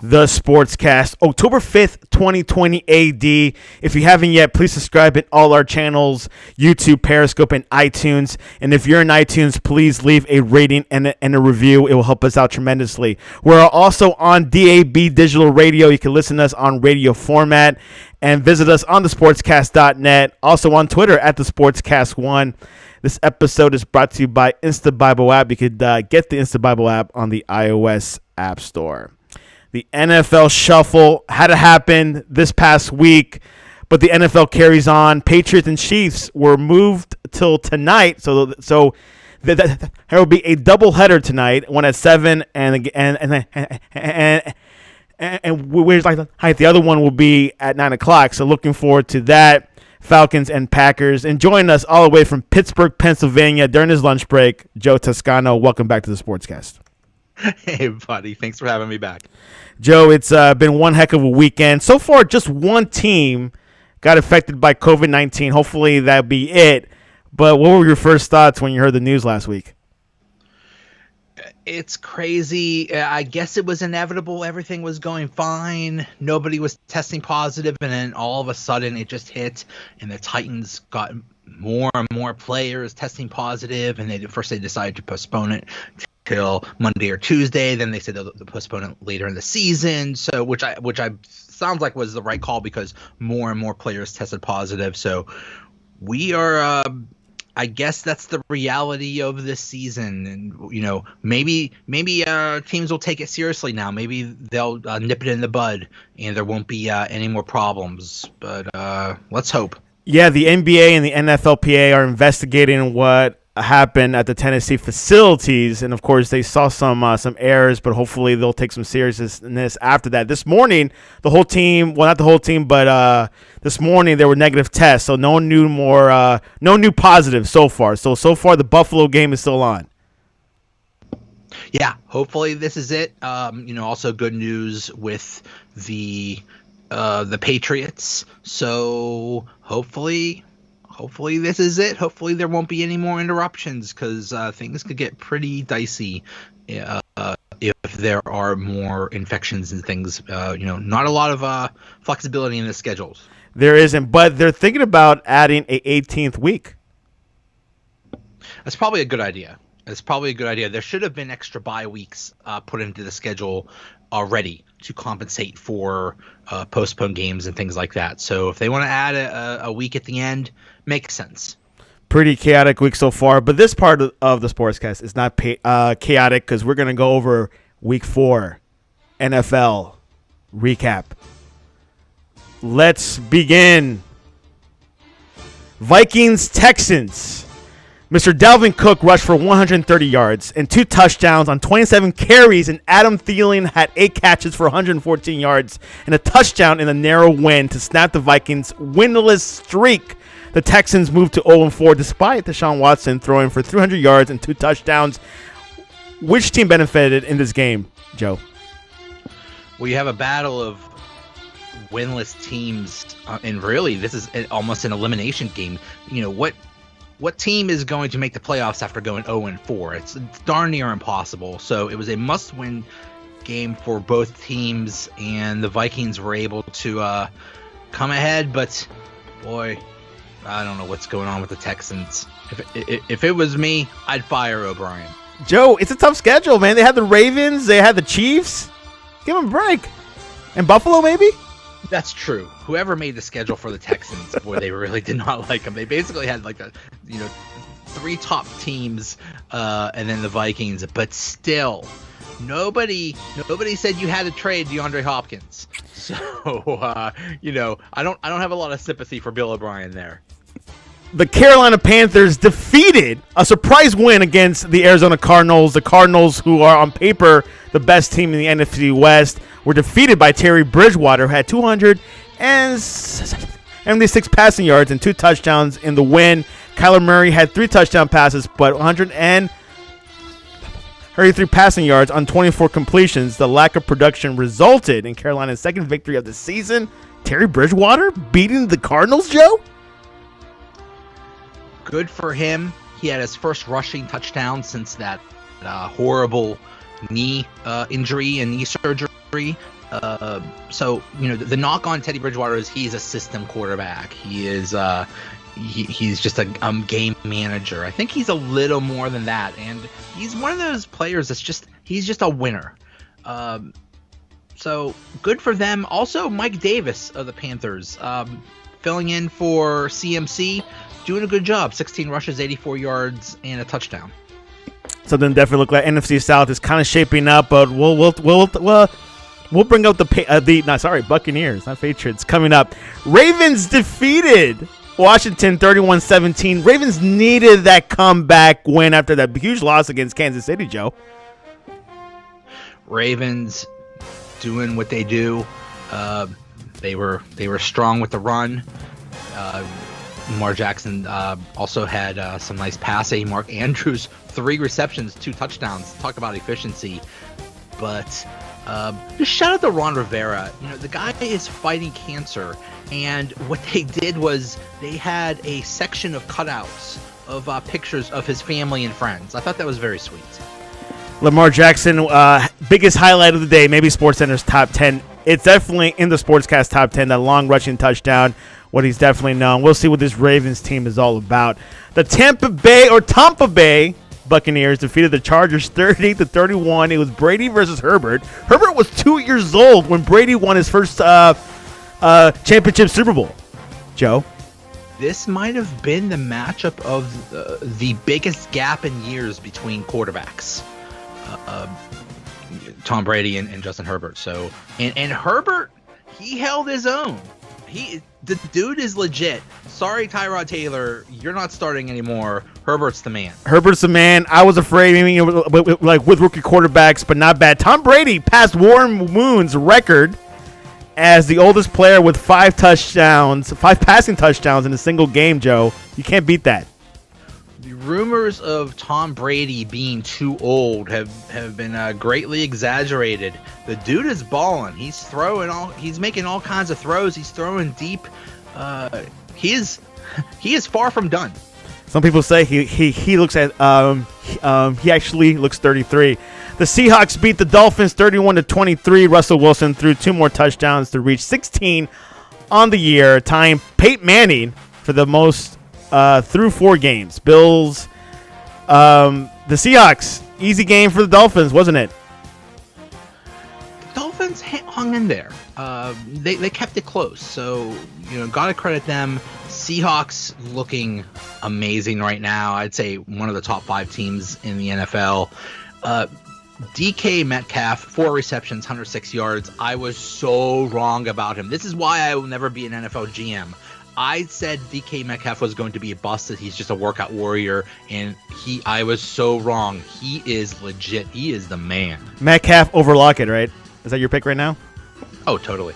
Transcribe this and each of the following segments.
the Sportscast, October 5th, 2020 AD. If you haven't yet, please subscribe in all our channels, YouTube, Periscope, and iTunes. And if you're in iTunes, please leave a rating and a review. It will help us out tremendously. We're also on DAB Digital Radio. You can listen to us on radio format and visit us on thesportscast.net. Also on Twitter at thesportscast1. This episode is brought to you by Insta Bible app. You could get the Insta Bible app on the iOS App Store. The NFL shuffle had to happen this past week, but the NFL carries on. Patriots and Chiefs were moved till tonight, so there will be a doubleheader tonight, one at 7, and where's like the other one will be at 9 o'clock. So looking forward to that. Falcons and Packers. And joining us all the way from Pittsburgh, Pennsylvania during his lunch break, Joe Toscano. Welcome back to the Sportscast. Hey, buddy. Thanks for having me back. Joe, it's been one heck of a weekend. So far, just one team got affected by COVID-19. Hopefully that'll be it. But what were your first thoughts when you heard the news last week? It's crazy. I guess it was inevitable. Everything was going fine. Nobody was testing positive, and then all of a sudden it just hit, and the Titans got more and more players testing positive, and they decided to postpone it till Monday or Tuesday. Then they said they'll postpone it later in the season. So which I sounds like was the right call because more and more players tested positive. So we are I guess that's the reality of this season, and maybe teams will take it seriously now. Maybe they'll nip it in the bud, and there won't be any more problems. But let's hope. Yeah, the NBA and the NFLPA are investigating what happened at the Tennessee facilities, and of course they saw some errors, but hopefully they'll take some seriousness after that. This morning, the whole team, well, not the whole team, but this morning there were negative tests, so no new positives so far. So far the Buffalo game is still on. Yeah, hopefully this is it. Also good news with the Patriots. So hopefully this is it. Hopefully there won't be any more interruptions because things could get pretty dicey if there are more infections and things. Not a lot of flexibility in the schedules. There isn't, but they're thinking about adding a 18th week. That's probably a good idea. There should have been extra bye weeks put into the schedule already to compensate for postponed games and things like that. So if they want to add a week at the end, makes sense. Pretty chaotic week so far, but this part of the Sportscast is not chaotic because we're going to go over Week 4 NFL recap. Let's begin. Vikings Texans. Mr. Dalvin Cook rushed for 130 yards and 2 touchdowns on 27 carries, and Adam Thielen had 8 catches for 114 yards and a touchdown in a narrow win to snap the Vikings' winless streak. The Texans moved to 0-4 despite Deshaun Watson throwing for 300 yards and 2 touchdowns. Which team benefited in this game, Joe? We have a battle of winless teams, and really this is almost an elimination game. What team is going to make the playoffs after going 0-4? It's darn near impossible. So it was a must-win game for both teams, and the Vikings were able to come ahead. But boy, I don't know what's going on with the Texans. If it was me, I'd fire O'Brien. Joe, it's a tough schedule, man. They had the Ravens, they had the Chiefs. Give them a break. And Buffalo, maybe? That's true. Whoever made the schedule for the Texans, boy, they really did not like them. They basically had 3 top teams, and then the Vikings. But still, nobody said you had to trade DeAndre Hopkins. So, I don't have a lot of sympathy for Bill O'Brien there. The Carolina Panthers defeated a surprise win against the Arizona Cardinals. The Cardinals, who are on paper the best team in the NFC West, were defeated by Terry Bridgewater, who had 276 passing yards and 2 touchdowns in the win. Kyler Murray had 3 touchdown passes, but 133 passing yards on 24 completions. The lack of production resulted in Carolina's second victory of the season. Terry Bridgewater beating the Cardinals, Joe? Good for him. He had his first rushing touchdown since that horrible knee injury and knee surgery So the knock on Teddy Bridgewater is he's a system quarterback. He is he's just a game manager. I think he's a little more than that, and he's one of those players he's just a winner. So good for them. Also, Mike Davis of the Panthers, filling in for CMC, doing a good job. 16 rushes, 84 yards, and a touchdown. Something definitely look like NFC South is kind of shaping up, but we'll bring out the Buccaneers, not Patriots, coming up. Ravens defeated Washington 31-17. Ravens needed that comeback win after that huge loss against Kansas City, Joe. Ravens doing what they do. They were strong with the run. Lamar Jackson also had some nice passing. Mark Andrews, 3 receptions, 2 touchdowns. Talk about efficiency. But just shout out to Ron Rivera. The guy is fighting cancer, and what they did was they had a section of cutouts of pictures of his family and friends. I thought that was very sweet. Lamar Jackson, biggest highlight of the day, maybe SportsCenter's top 10. It's definitely in the Sportscast top 10, that long rushing touchdown, what he's definitely known. We'll see what this Ravens team is all about. The Tampa Bay Buccaneers defeated the Chargers 30-31. It was Brady versus Herbert. Herbert was 2 years old when Brady won his first championship Super Bowl. Joe? This might have been the matchup of the biggest gap in years between quarterbacks. Tom Brady and Justin Herbert. So and Herbert, he held his own. The dude is legit. Sorry, Tyrod Taylor, you're not starting anymore. Herbert's the man. Herbert's the man. I was afraid, with rookie quarterbacks, but not bad. Tom Brady passed Warren Moon's record as the oldest player with 5 passing touchdowns in a single game, Joe. You can't beat that. The rumors of Tom Brady being too old have been greatly exaggerated. The dude is balling. He's making all kinds of throws. He's throwing deep. He is far from done. Some people say he looks at he actually looks 33. The Seahawks beat the Dolphins 31-23. Russell Wilson threw 2 more touchdowns to reach 16 on the year, tying Peyton Manning for the most through 4 games. Bills, the Seahawks, easy game for the Dolphins, wasn't it? The Dolphins hung in there. They kept it close, so gotta credit them. Seahawks looking amazing right now. I'd say one of the top 5 teams in the NFL. DK Metcalf, 4 receptions, 106 yards. I was so wrong about him. This is why I will never be an NFL GM. I said DK Metcalf was going to be a bust, that he's just a workout warrior, and I was so wrong. He is legit. He is the man. Metcalf over Lockett, right? Is that your pick right now? Oh, totally.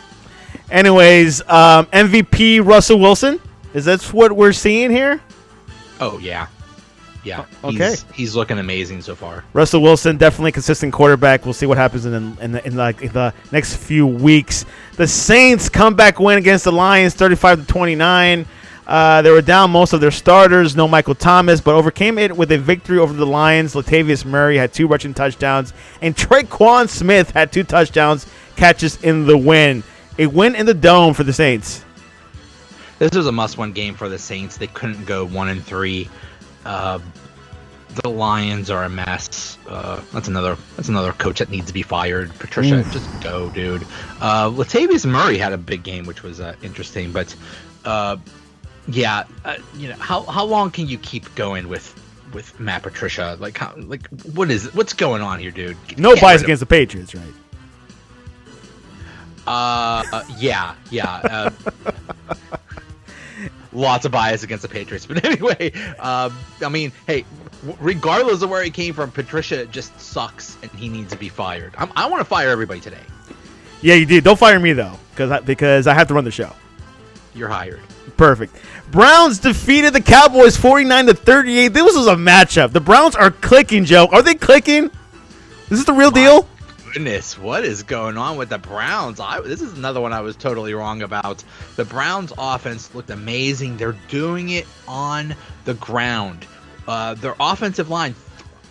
Anyways, MVP Russell Wilson. Is that what we're seeing here? Oh, yeah. Yeah. Okay. He's looking amazing so far. Russell Wilson, definitely consistent quarterback. We'll see what happens in the next few weeks. The Saints comeback win against the Lions, 35-29. They were down most of their starters, no Michael Thomas, but overcame it with a victory over the Lions. Latavius Murray had 2 rushing touchdowns, and Tre'Quan Smith had 2 touchdowns catches in the win. A win in the Dome for the Saints. This was a must-win game for the Saints. They couldn't go 1-3. The Lions are a mess. That's another coach that needs to be fired. Patricia, just go, dude. Latavius Murray had a big game, which was interesting. But how long can you keep going with Matt Patricia? What's going on here, dude? No bias against the Patriots, right? Yeah. Lots of bias against the Patriots, but anyway, hey, regardless of where he came from, Patricia just sucks, and he needs to be fired. I want to fire everybody today. Yeah, you do. Don't fire me though, because I have to run the show. You're hired. Perfect. Browns defeated the Cowboys 49-38. This was a matchup. The Browns are clicking, Joe. Are they clicking? Is this the real deal? Goodness, what is going on with the Browns? This is another one I was totally wrong about. The Browns offense looked amazing. They're doing it on the ground. Their offensive line,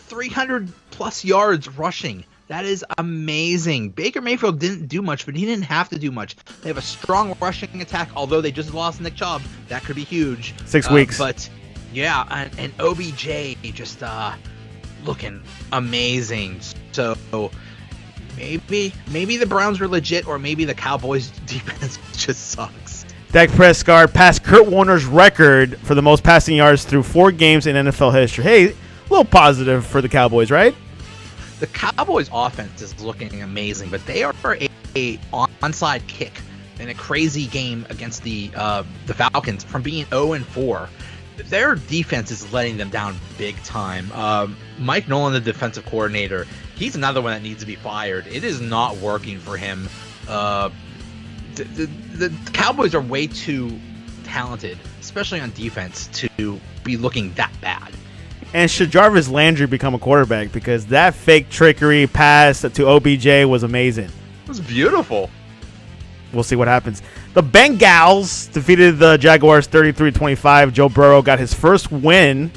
300 plus yards rushing. That is amazing. Baker Mayfield didn't do much, but he didn't have to do much. They have a strong rushing attack, although they just lost Nick Chubb. That could be huge. 6 weeks. But, yeah, and OBJ just looking amazing. So maybe the Browns were legit, or maybe the Cowboys' defense just sucks. Dak Prescott passed Kurt Warner's record for the most passing yards through 4 games in NFL history. Hey, a little positive for the Cowboys, right? The Cowboys' offense is looking amazing, but they are a onside kick in a crazy game against the Falcons from being 0-4. Their defense is letting them down big time. Mike Nolan, the defensive coordinator, he's another one that needs to be fired. It is not working for him. The Cowboys are way too talented, especially on defense, to be looking that bad. And should Jarvis Landry become a quarterback? Because that fake trickery pass to OBJ was amazing. It was beautiful. We'll see what happens. The Bengals defeated the Jaguars 33-25. Joe Burrow got his first win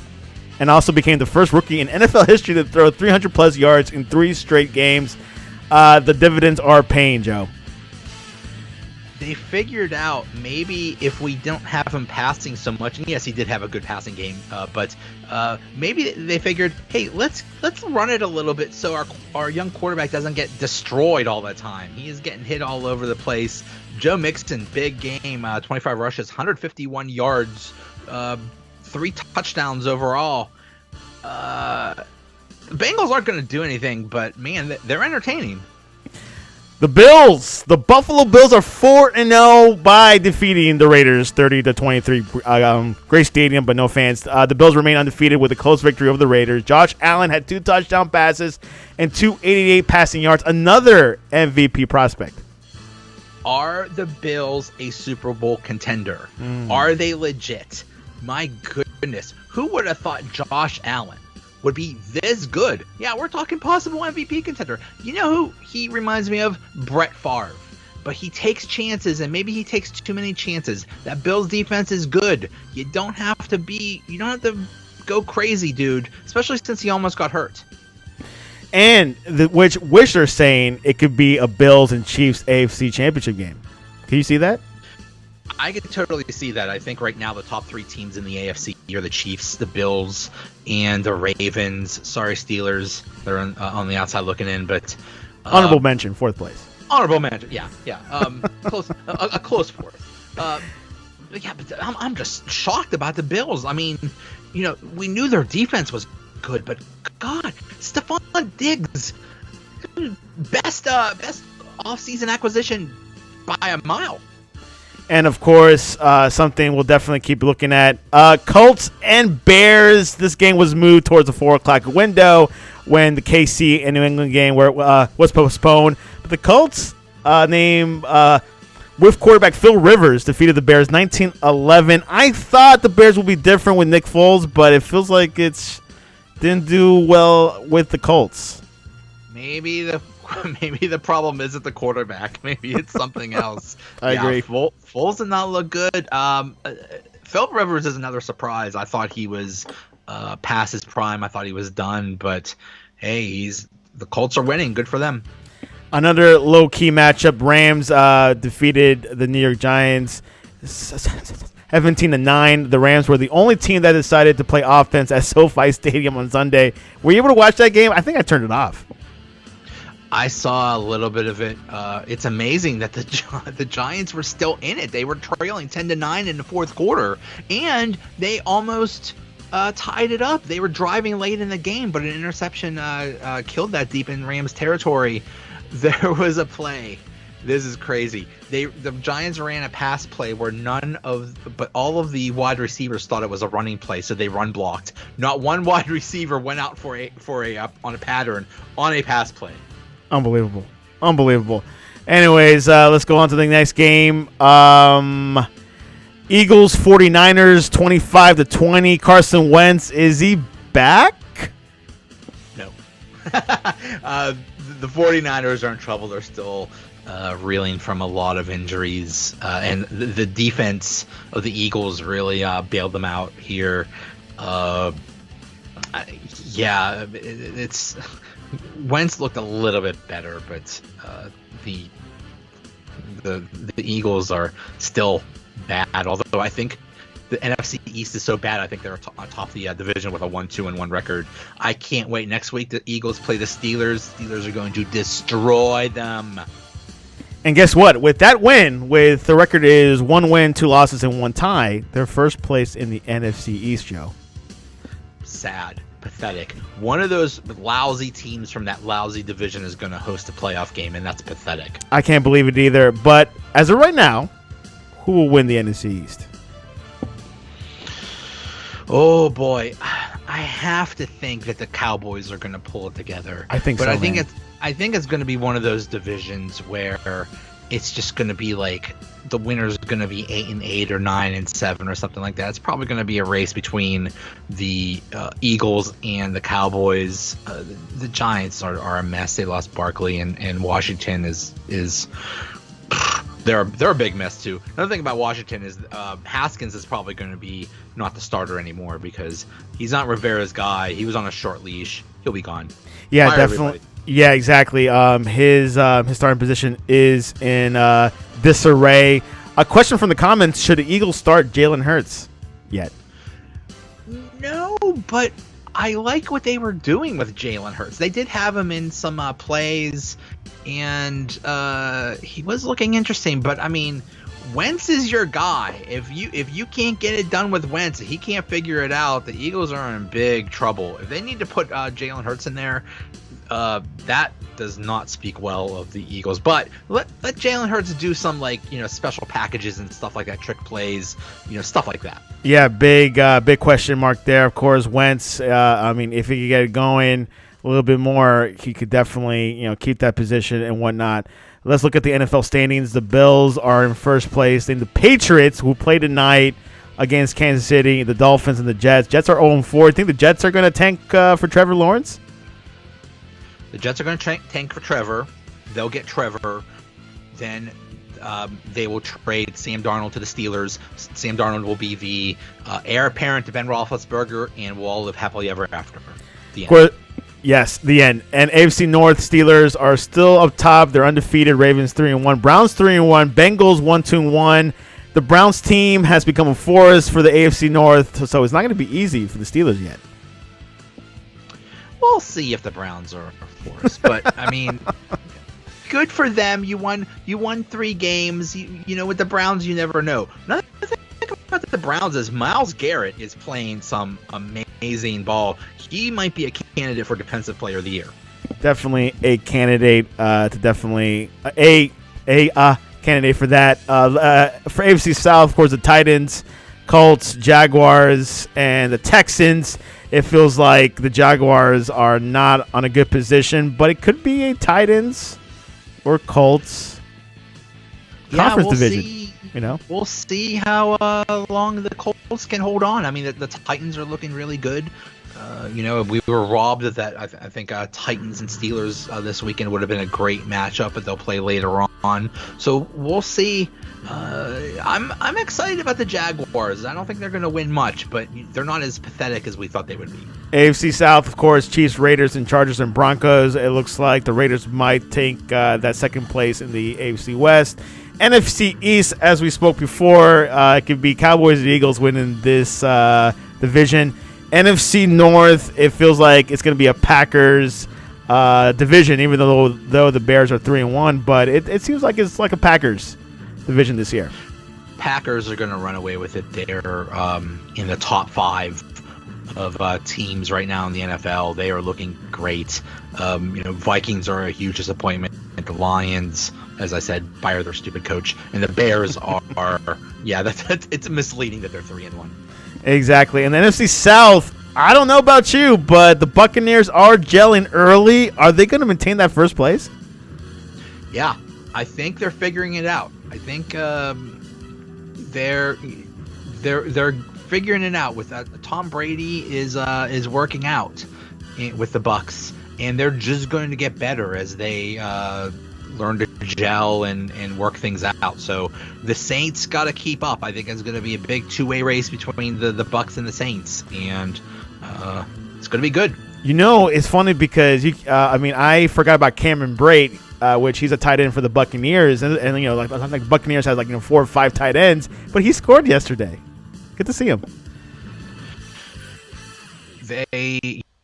and also became the first rookie in NFL history to throw 300-plus yards in 3 straight games. The dividends are paying, Joe. They figured out maybe if we don't have him passing so much, and yes, he did have a good passing game, but maybe they figured, hey, let's run it a little bit so our young quarterback doesn't get destroyed all the time. He is getting hit all over the place. Joe Mixon, big game, 25 rushes, 151 yards, 3 touchdowns overall. The Bengals aren't going to do anything, but man, they're entertaining. The Buffalo Bills are 4-0 by defeating the Raiders 30-23. Great stadium, but no fans. The Bills remain undefeated with a close victory over the Raiders. Josh Allen had 2 touchdown passes and 288 passing yards. Another MVP prospect. Are the Bills a Super Bowl contender? Are they legit? My goodness. Who would have thought Josh Allen would be this good? Yeah, we're talking possible MVP contender. You know who he reminds me of? Brett Favre. But he takes chances, and maybe he takes too many chances. That Bills defense is good. You don't have to go crazy, dude, especially since he almost got hurt. And which they're saying it could be a Bills and Chiefs AFC championship game. Can you see that? I could totally see that. I think right now the top 3 teams in the AFC are the Chiefs, the Bills, and the Ravens. Sorry, Steelers. They're on the outside looking in, but honorable mention, 4th place. Honorable mention, yeah. Close, a close 4th. Yeah, but I'm just shocked about the Bills. I mean, we knew their defense was good, but God, Stephon Diggs, best offseason acquisition by a mile. And, of course, something we'll definitely keep looking at. Colts and Bears. This game was moved towards the 4 o'clock window when the KC and New England game was postponed. But the Colts, with quarterback Phil Rivers, defeated the Bears 19-11. I thought the Bears would be different with Nick Foles, but it feels like it didn't do well with the Colts. Maybe the problem isn't the quarterback. Maybe it's something else. I agree. Foles did not look good. Philip Rivers is another surprise. I thought he was past his prime. I thought he was done. But, hey, the Colts are winning. Good for them. Another low-key matchup. Rams defeated the New York Giants 17-9. The Rams were the only team that decided to play offense at SoFi Stadium on Sunday. Were you able to watch that game? I think I turned it off. I saw a little bit of it. It's amazing that the Giants were still in it. They were trailing 10-9 in the 4th quarter, and they almost tied it up. They were driving late in the game, but an interception killed that deep in Rams territory. There was a play. This is crazy. The Giants ran a pass play where but all of the wide receivers thought it was a running play, so they run blocked. Not one wide receiver went out for a on a pattern on a pass play. Unbelievable. Anyways, let's go on to the next game. Eagles 49ers 25-20. Carson Wentz, is he back? No. The 49ers are in trouble. They're still reeling from a lot of injuries, and the defense of the Eagles really bailed them out here. It's Wentz looked a little bit better, but the Eagles are still bad. Although I think the NFC East is so bad, I think they're on top of the division with a 1-2-1 record. I can't wait. Next week, the Eagles play the Steelers. Steelers are going to destroy them. And guess what? With that win, with the record is 1 win, 2 losses, and 1 tie, they're first place in the NFC East, Joe. Sad. Pathetic. One of those lousy teams from that lousy division is going to host a playoff game, and that's pathetic. I can't believe it either. But as of right now, who will win the NFC East? Oh boy, I have to think that the Cowboys are going to pull it together. I think so. But I think it's going to be one of those divisions where it's just going to be like the winner's going to be 8-8 or 9-7 or something like that. It's probably going to be a race between the Eagles and the Cowboys. The Giants are a mess. They lost Barkley, and Washington is they're a big mess too. Another thing about Washington is Haskins is probably going to be not the starter anymore because he's not Rivera's guy. He was on a short leash. He'll be gone. Yeah, Fire definitely. everybody. Yeah, exactly. His starting position is in disarray. A question from the comments: should the Eagles start Jalen Hurts yet? No, but I like what they were doing with Jalen Hurts. They did have him in some plays, and he was looking interesting. But I mean, Wentz is your guy. If you can't get it done with Wentz, he can't figure it out. The Eagles are in big trouble. If they need to put Jalen Hurts in there, that does not speak well of the Eagles. But let Jalen Hurts do some special packages and stuff like that, trick plays, stuff like that. Yeah, big question mark there. Of course, Wentz. I mean, if he could get it going a little bit more, he could definitely keep that position and whatnot. Let's look at the NFL standings. The Bills are in first place. Then the Patriots, who play tonight against Kansas City, the Dolphins, and the Jets. Jets are 0-4. I think the Jets are going to tank for Trevor Lawrence. The Jets are going to tank for Trevor. They'll get Trevor. Then they will trade Sam Darnold to the Steelers. Sam Darnold will be the heir apparent to Ben Roethlisberger, and we'll all live happily ever after. The end. Yes, the end. And AFC North, Steelers are still up top. They're undefeated. Ravens 3-1. Browns 3-1. Bengals 1-1. The Browns team has become a force for the AFC North, so it's not going to be easy for the Steelers yet. We'll see if the Browns are a force, but I mean, good for them. You won 3 games. With the Browns, you never know. Another thing about the Browns is Myles Garrett is playing some amazing ball. He might be a candidate for Defensive Player of the Year. Definitely a candidate to definitely a candidate for that. For AFC South, of course, the Titans, Colts, Jaguars, and the Texans. It feels like the Jaguars are not on a good position, but it could be a Titans or Colts conference division. See. We'll see how long the Colts can hold on. I mean, the Titans are looking really good. We were robbed of that. I think Titans and Steelers this weekend would have been a great matchup, but they'll play later on. So we'll see. I'm excited about the Jaguars. I don't think they're going to win much, but they're not as pathetic as we thought they would be. AFC South, of course, Chiefs, Raiders, and Chargers and Broncos. It looks like the Raiders might take that second place in the AFC West. NFC East, as we spoke before, it could be Cowboys and Eagles winning this division. NFC North, it feels like it's going to be a Packers division, even though the Bears are 3-1. But it seems like it's like a Packers division this year. Packers are going to run away with it. They're in the top 5 of teams right now in the NFL. They are looking great. Vikings are a huge disappointment. The Lions, as I said, fire their stupid coach, and the Bears are it's misleading that they're 3-1. Exactly. And the NFC South, I don't know about you, but the Buccaneers are gelling early. Are they going to maintain that first place? Yeah, I think they're figuring it out. I think they're figuring it out. With Tom Brady is working out with the Bucs, and they're just going to get better as they learn to gel and work things out. So the Saints got to keep up. I think it's going to be a big 2-way race between the Bucs and the Saints, and it's going to be good. It's funny because I forgot about Cameron Brate, which he's a tight end for the Buccaneers, and like Buccaneers has 4 or 5 tight ends, but he scored yesterday. Good to see him.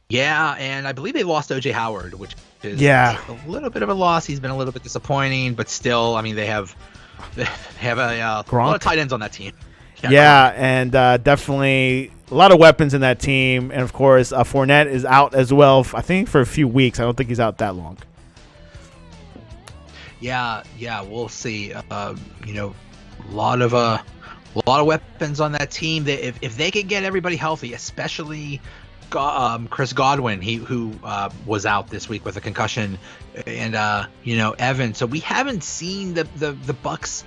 And I believe they lost O.J. Howard, which is a little bit of a loss. He's been a little bit disappointing, but still, I mean, they have a lot of tight ends on that team. And definitely a lot of weapons in that team. And, of course, Fournette is out as well, I think, for a few weeks. I don't think he's out that long. Yeah, we'll see. A lot of weapons on that team. If they could get everybody healthy, especially Chris Godwin, who was out this week with a concussion, and Evan. So we haven't seen the Bucs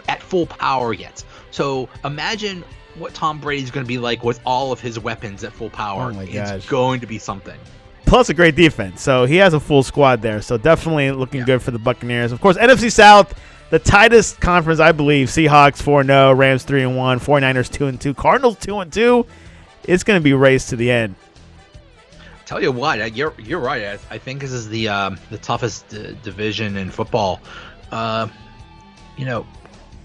at full power yet. So imagine what Tom Brady's going to be like with all of his weapons at full power. Oh my gosh. It's going to be something. Plus a great defense. So he has a full squad there. So definitely looking good for the Buccaneers. Of course, NFC South, the tightest conference, I believe. Seahawks 4-0, Rams 3-1, 49ers 2-2, Cardinals 2-2. It's going to be race to the end. Tell you what, you're right. I think this is the toughest division in football.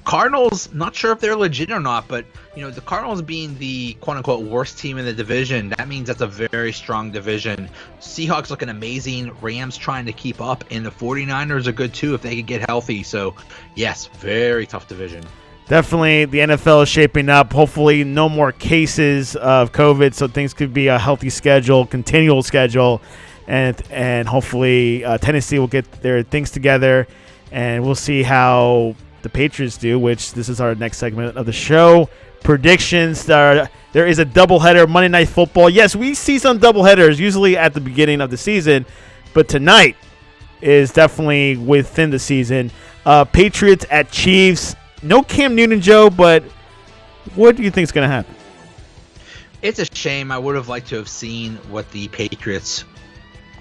Cardinals, not sure if they're legit or not, but the Cardinals being the quote-unquote worst team in the division, that means that's a very strong division. Seahawks looking amazing, Rams trying to keep up, and the 49ers are good too if they could get healthy. So, yes, very tough division. Definitely the NFL is shaping up. Hopefully no more cases of COVID, so things could be a healthy schedule, continual schedule, and hopefully Tennessee will get their things together, and we'll see how the Patriots do, which this is our next segment of the show. Predictions. There is a doubleheader, Monday Night Football. Yes, we see some doubleheaders usually at the beginning of the season, but tonight is definitely within the season. Patriots at Chiefs. No Cam Newton, Joe, but what do you think is going to happen? It's a shame. I would have liked to have seen what the Patriots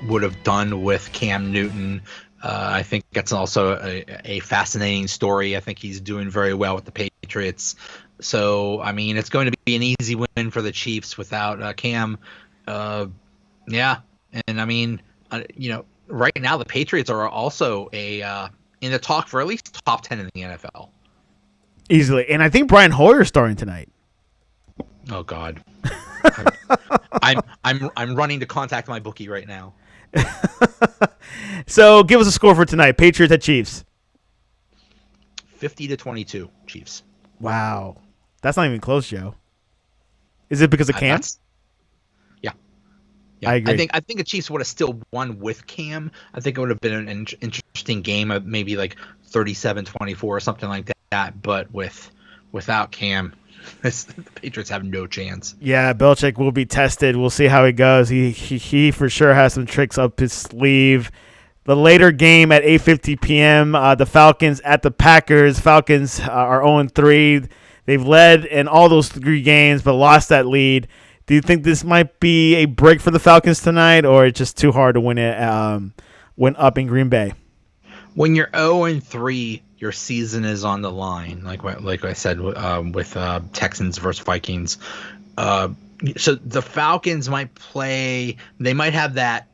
would have done with Cam Newton. I think that's also a fascinating story. I think he's doing very well with the Patriots. So, I mean, it's going to be an easy win for the Chiefs without Cam. And, I mean, right now the Patriots are also in the talk for at least top 10 in the NFL. Easily. And I think Brian Hoyer's starting tonight. Oh, God. I'm running to contact my bookie right now. So give us a score for tonight. Patriots at Chiefs. 50-22 Chiefs. Wow. That's not even close, Joe. Is it because of Cam? Yeah. I agree. I think the Chiefs would have still won with Cam. I think it would have been an interesting game, maybe like 37-24 or something like that. But without Cam, the Patriots have no chance. Yeah, Belichick will be tested. We'll see how he goes. He for sure has some tricks up his sleeve. The later game at 8:50 p.m., the Falcons at the Packers. Falcons are 0-3. They've led in all those 3 games, but lost that lead. Do you think this might be a break for the Falcons tonight, or it's just too hard to win up in Green Bay? When you're 0-3, your season is on the line, like I said with Texans versus Vikings. So the Falcons might play. They might have that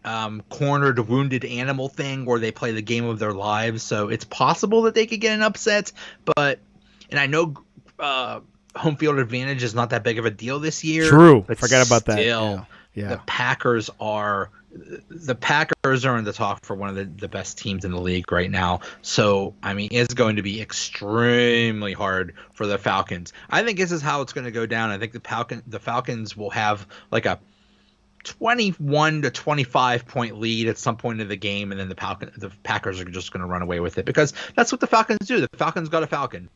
cornered wounded animal thing where they play the game of their lives. So it's possible that they could get an upset. And I know home field advantage is not that big of a deal this year. True. But forget about that. Yeah. The Packers are in the talk for one of the best teams in the league right now. So, I mean, it's going to be extremely hard for the Falcons. I think this is how it's going to go down. I think the Falcons will have like a 21 to 25 point lead at some point in the game, and then the Packers are just going to run away with it because that's what the Falcons do. The Falcons got a Falcon.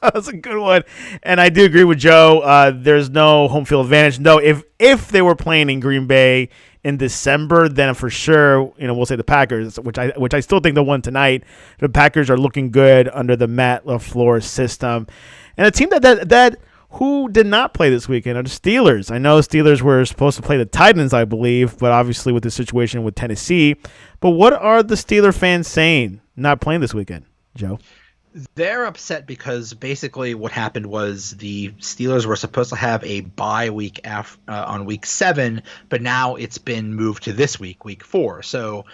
That's a good one. And I do agree with Joe. There's no home field advantage. No, if they were playing in Green Bay in December, then for sure, we'll say the Packers, which I still think they won tonight. The Packers are looking good under the Matt LaFleur system. And a team that who did not play this weekend are the Steelers. I know Steelers were supposed to play the Titans, I believe, but obviously with the situation with Tennessee. But what are the Steeler fans saying not playing this weekend, Joe? They're upset because basically what happened was the Steelers were supposed to have a bye week on week 7, but now it's been moved to this week, week 4. So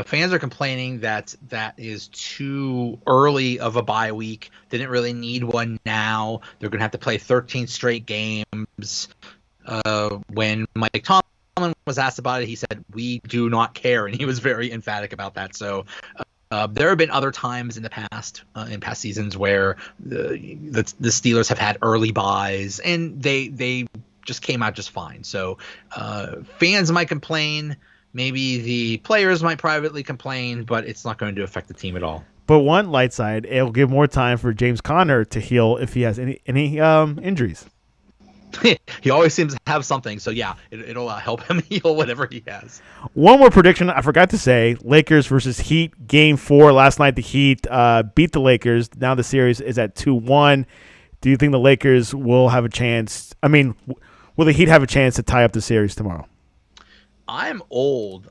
fans are complaining that that is too early of a bye week. They didn't really need one now. They're going to have to play 13 straight games. When Mike Tomlin was asked about it, he said, "We do not care," and he was very emphatic about that. So there have been other times in the past, in past seasons, where the Steelers have had early buys, and they just came out just fine. So fans might complain, maybe the players might privately complain, but it's not going to affect the team at all. But one light side, it'll give more time for James Conner to heal if he has any injuries. He always seems to have something, so yeah, it'll help him heal whatever he has. One more prediction I forgot to say: Lakers versus Heat, Game 4 last night. The Heat beat the Lakers. Now the series is at 2-1. Do you think the Lakers will have a chance? I mean, will the Heat have a chance to tie up the series tomorrow? I'm old.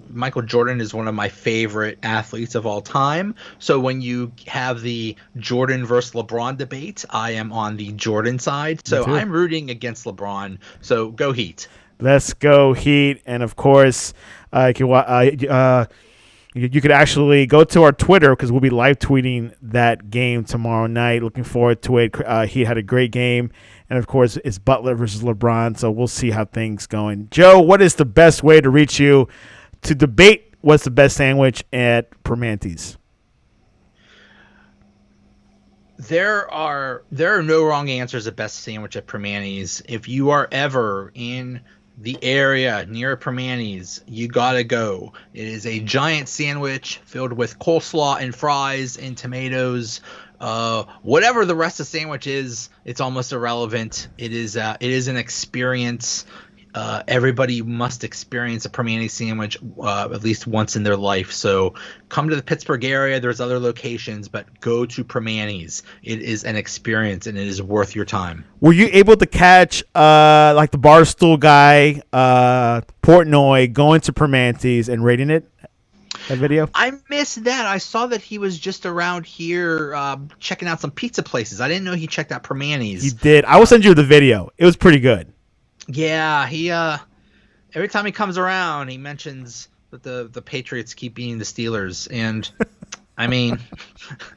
Michael Jordan is one of my favorite athletes of all time. So when you have the Jordan versus LeBron debate, I am on the Jordan side. So I'm rooting against LeBron. So go Heat. Let's go Heat. And of course, you could actually go to our Twitter because we'll be live tweeting that game tomorrow night. Looking forward to it. Heat had a great game. And, of course, it's Butler versus LeBron, so we'll see how things going. Joe, what is the best way to reach you to debate what's the best sandwich at Permante's? There are no wrong answers at best sandwich at Permante's. If you are ever in the area near Permante's, you gotta go. It is a giant sandwich filled with coleslaw and fries and tomatoes. Whatever the rest of the sandwich is, it's almost irrelevant. It is an experience. Everybody must experience a Permanente sandwich at least once in their life. So come to the Pittsburgh area. There's other locations, but go to Permante's. It is an experience, and it is worth your time. Were you able to catch like the Barstool guy, Portnoy, going to Permante's and rating it? That video? I missed that. I saw that he was just around here checking out some pizza places. I didn't know he checked out Permante's. He did. I will send you the video. It was pretty good. Yeah, he every time he comes around, he mentions that the Patriots keep beating the Steelers, and I mean,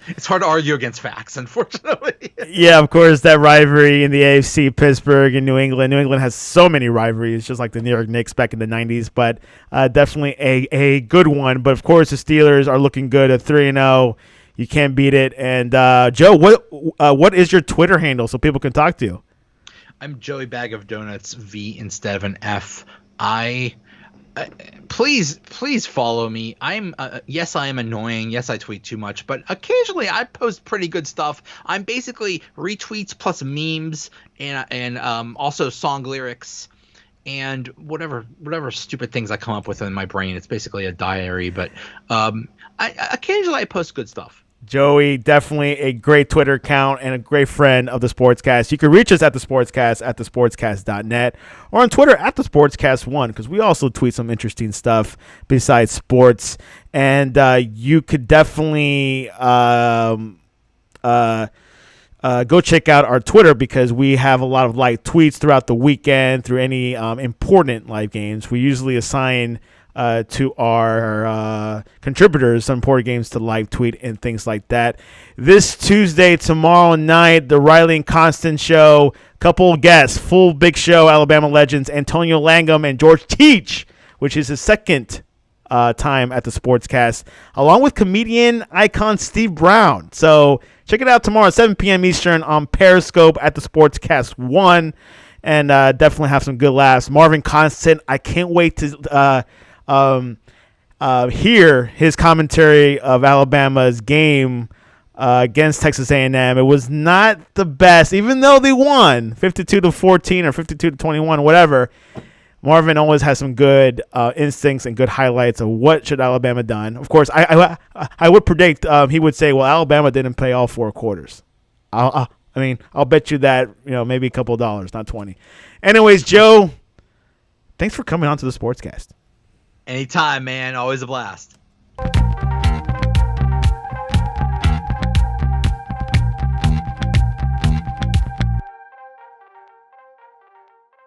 it's hard to argue against facts, unfortunately. Yeah, of course, that rivalry in the AFC, Pittsburgh and New England. New England has so many rivalries, just like the New York Knicks back in the 90s, but definitely a good one. But, of course, the Steelers are looking good at 3-0. You can't beat it. And, Joe, what is your Twitter handle so people can talk to you? I'm Joey Bag of Donuts, V instead of an F. Please follow me. Yes, I am annoying. Yes, I tweet too much, but occasionally I post pretty good stuff. I'm basically retweets plus memes and also song lyrics and whatever stupid things I come up with in my brain. It's basically a diary, but occasionally I post good stuff. Joey, definitely a great Twitter account and a great friend of the Sportscast. You can reach us at the Sportscast at thesportscast.net or on Twitter at the Sportscast1 because we also tweet some interesting stuff besides sports. And you could definitely go check out our Twitter because we have a lot of live tweets throughout the weekend through any important live games. We usually assign to our contributors some important games to live tweet and things like that. This Tuesday, tomorrow night, the Riley and Constant show. Couple guests, full big show, Alabama legends Antonio Langham and George Teach, which is his second time at the Sportscast, along with comedian icon Steve Brown. So check it out tomorrow at 7 p.m. Eastern on Periscope at the Sportscast 1, and definitely have some good laughs. Marvin Constant, I can't wait to hear his commentary of Alabama's game against Texas A&M. It was not the best, even though they won 52-14 or 52-21, whatever. Marvin always has some good instincts and good highlights of what should Alabama done. Of course, I would predict he would say, well, Alabama didn't play all 4 quarters. I'll bet you that, maybe a couple of dollars, not 20. Anyways, Joe, thanks for coming on to the Sportscast. Anytime, man. Always a blast.